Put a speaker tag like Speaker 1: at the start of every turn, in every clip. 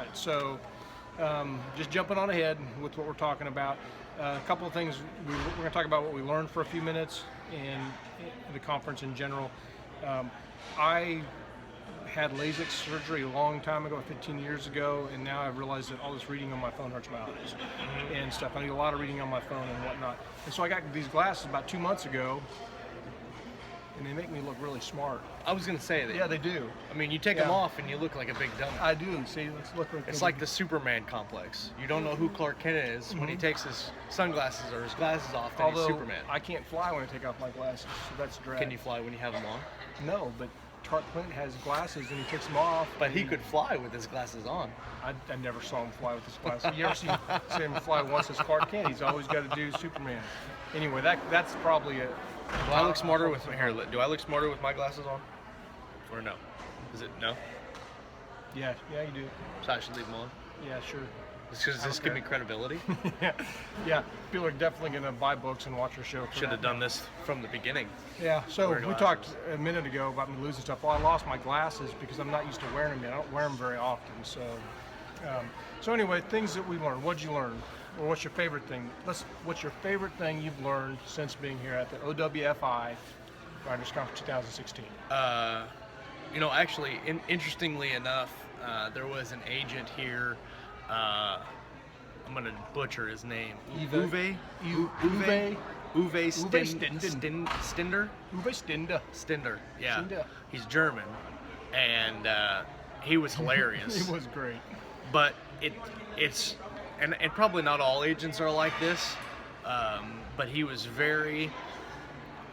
Speaker 1: right, so just jumping on ahead with what we're talking about. A couple of things. We're going to talk about what we learned for a few minutes in the conference in general. I had LASIK surgery a long time ago, 15 years ago, and now I've realized that all this reading on my phone hurts my eyes and stuff. I need a lot of reading on my phone and whatnot. And so I got these glasses about 2 months ago, and they make me look really smart.
Speaker 2: I was gonna say that.
Speaker 1: Yeah, they do.
Speaker 2: I mean, you take them off and you look like a big dummy.
Speaker 1: I do. See, let's look.
Speaker 2: It's like the Superman complex. You don't know who Clark Kent is when he takes his sunglasses or his glasses off. Then he's Superman.
Speaker 1: I can't fly when I take off my glasses, so that's a drag.
Speaker 2: Can you fly when you have them on?
Speaker 1: No, but Clark Kent has glasses and he takes them off.
Speaker 2: But he could fly with his glasses on.
Speaker 1: I never saw him fly with his glasses. You ever see him fly once as Clark Kent? He's always got to do Superman. Anyway, that's probably it.
Speaker 2: Do I look smarter with Do I look smarter with my glasses on, or no? Is it no?
Speaker 1: Yeah, you do.
Speaker 2: So I should leave them on.
Speaker 1: Yeah, sure.
Speaker 2: Does this give me credibility?
Speaker 1: yeah. People are definitely going to buy books and watch our show.
Speaker 2: Should have done this from the beginning.
Speaker 1: Yeah. So we talked a minute ago about me losing stuff. Well, I lost my glasses because I'm not used to wearing them yet. I don't wear them very often. So anyway, things that we learned. What'd you learn? Or what's your favorite thing? What's your favorite thing you've learned since being here at the OWFI Writers Conference 2016?
Speaker 2: Actually, interestingly enough, there was an agent here. I'm gonna butcher his name. Uwe Stender.
Speaker 1: Uwe Stender.
Speaker 2: Stender. Yeah.
Speaker 1: Stender.
Speaker 2: He's German, and he was hilarious.
Speaker 1: He was great.
Speaker 2: But it's and probably not all agents are like this, but he was very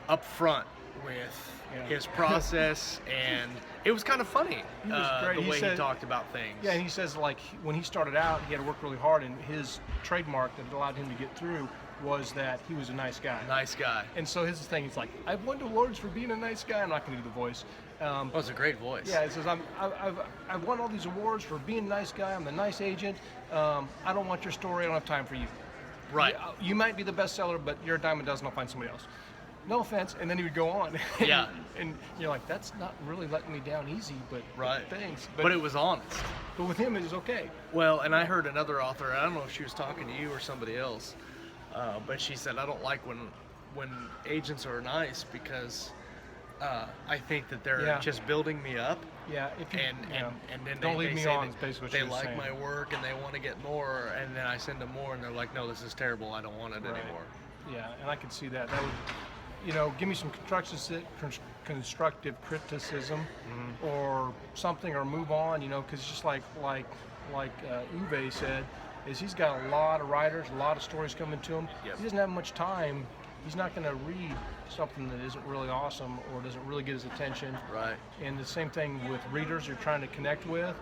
Speaker 2: upfront with his process, and it was kind of funny the way he talked about things.
Speaker 1: Yeah, and he says, like, when he started out, he had to work really hard, and his trademark that allowed him to get through was that he was a nice guy.
Speaker 2: Nice guy.
Speaker 1: And so his thing is like, I've won awards for being a nice guy. I'm not going to do the voice.
Speaker 2: It's a great voice.
Speaker 1: Yeah, it says, I've won all these awards for being a nice guy. I'm the nice agent. I don't want your story. I don't have time for you.
Speaker 2: Right.
Speaker 1: You might be the bestseller, but you're a dime a dozen. I'll find somebody else. No offense. And then he would go on.
Speaker 2: Yeah.
Speaker 1: And you're like, that's not really letting me down easy, but thanks.
Speaker 2: But it was honest.
Speaker 1: But with him, it was okay.
Speaker 2: Well, and I heard another author, I don't know if she was talking to you or somebody else, but she said, I don't like when agents are nice because I think that they're just building me up.
Speaker 1: Yeah,
Speaker 2: and then
Speaker 1: don't leave
Speaker 2: they
Speaker 1: me
Speaker 2: say
Speaker 1: on. Basically,
Speaker 2: they like my work and they want to get more, and then I send them more, and they're like, no, this is terrible. I don't want it anymore.
Speaker 1: Yeah, and I could see that. That would, give me some constructive criticism, or something, or move on. Because it's just like Uwe said, is he's got a lot of writers, a lot of stories coming to him.
Speaker 2: Yep.
Speaker 1: He doesn't have much time. He's not going to read something that isn't really awesome or doesn't really get his attention.
Speaker 2: Right.
Speaker 1: And the same thing with readers you're trying to connect with,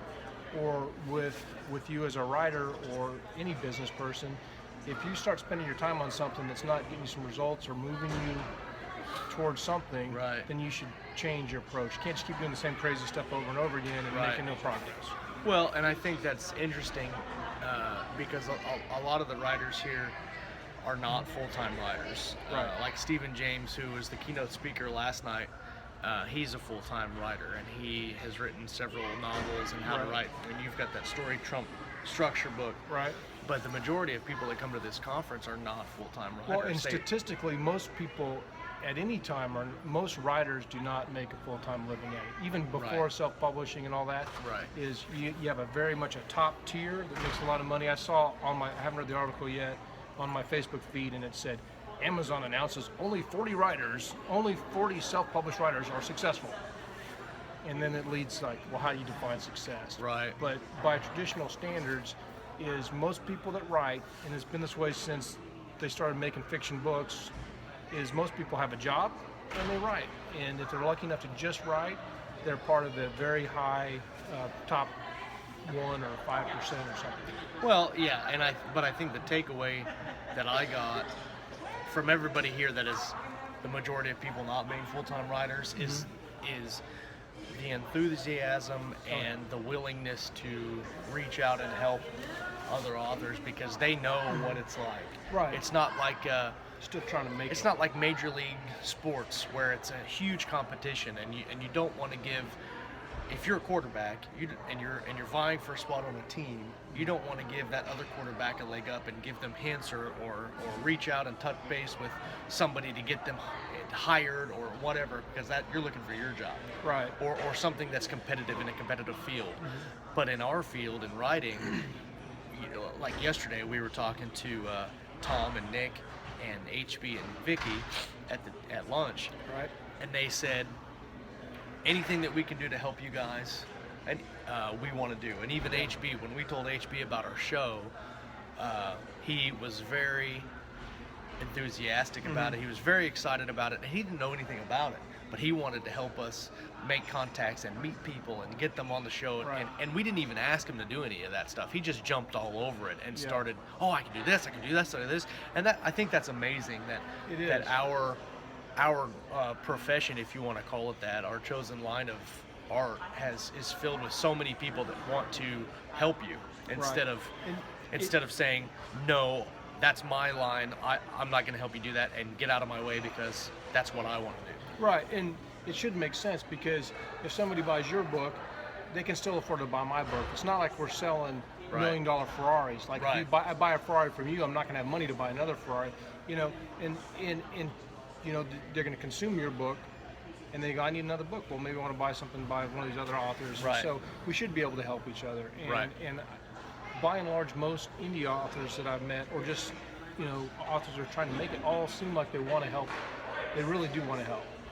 Speaker 1: or with you as a writer or any business person. If you start spending your time on something that's not getting you some results or moving you towards something, then you should change your approach. You can't just keep doing the same crazy stuff over and over again and making no progress.
Speaker 2: Well, and I think that's interesting because a lot of the writers here are not full-time writers. Like Stephen James, who was the keynote speaker last night, he's a full-time writer, and he has written several novels and how to write. And you've got that Story Trump structure book.
Speaker 1: Right.
Speaker 2: But the majority of people that come to this conference are not full-time writers.
Speaker 1: Well, and statistically, most people at any time, most writers do not make a full-time living at it. Even before self-publishing and all that, is you have a very much a top tier that makes a lot of money. I saw I haven't read the article yet, on my Facebook feed, and it said, Amazon announces only 40 self-published writers are successful. And then it leads like, well, how do you define success?
Speaker 2: Right.
Speaker 1: But by traditional standards, is most people that write, and it's been this way since they started making fiction books, is most people have a job and they write. And if they're lucky enough to just write, they're part of the very high top 1 or 5% or something.
Speaker 2: Well, yeah, but I think the takeaway that I got from everybody here, that is the majority of people not being full-time writers, is the enthusiasm and the willingness to reach out and help other authors because they know what it's like.
Speaker 1: Right.
Speaker 2: It's not like
Speaker 1: still trying to make
Speaker 2: it's not like Major League Sports where it's a huge competition and you don't want to give if you're a quarterback, and you're vying for a spot on a team, you don't want to give that other quarterback a leg up and give them hints or reach out and touch base with somebody to get them hired or whatever, because that you're looking for your job,
Speaker 1: Right.
Speaker 2: or something that's competitive in a competitive field. But in our field in writing, like yesterday, we were talking to Tom and Nick and HB and Vicky at lunch,
Speaker 1: Right.
Speaker 2: and they said anything that we can do to help you guys, and we want to do. And even HB, when we told HB about our show, he was very enthusiastic about it. He was very excited about it, and he didn't know anything about it, but he wanted to help us make contacts and meet people and get them on the show.
Speaker 1: Right.
Speaker 2: And we didn't even ask him to do any of that stuff. He just jumped all over it and
Speaker 1: Yeah.
Speaker 2: started, oh, I can do this, I can do this, I can do this. And I think that's amazing that
Speaker 1: It is.
Speaker 2: that our profession, if you want to call it that, our chosen line of art is filled with so many people that want to help you instead
Speaker 1: Right.
Speaker 2: of saying, no, that's my line, I'm not going to help you do that, and get out of my way because that's what I want to do.
Speaker 1: Right, and it should make sense, because if somebody buys your book, they can still afford to buy my book. It's not like we're selling
Speaker 2: Right.
Speaker 1: $1 million Ferraris. Like,
Speaker 2: Right.
Speaker 1: if I buy a Ferrari from you, I'm not going to have money to buy another Ferrari. And they're going to consume your book, and they go, I need another book. Well, maybe I want to buy something by one of these other authors.
Speaker 2: Right.
Speaker 1: So we should be able to help each other. And,
Speaker 2: Right.
Speaker 1: and by and large, most indie authors that I've met, or just authors that are trying to make it, all seem like they want to help. They really do want to help.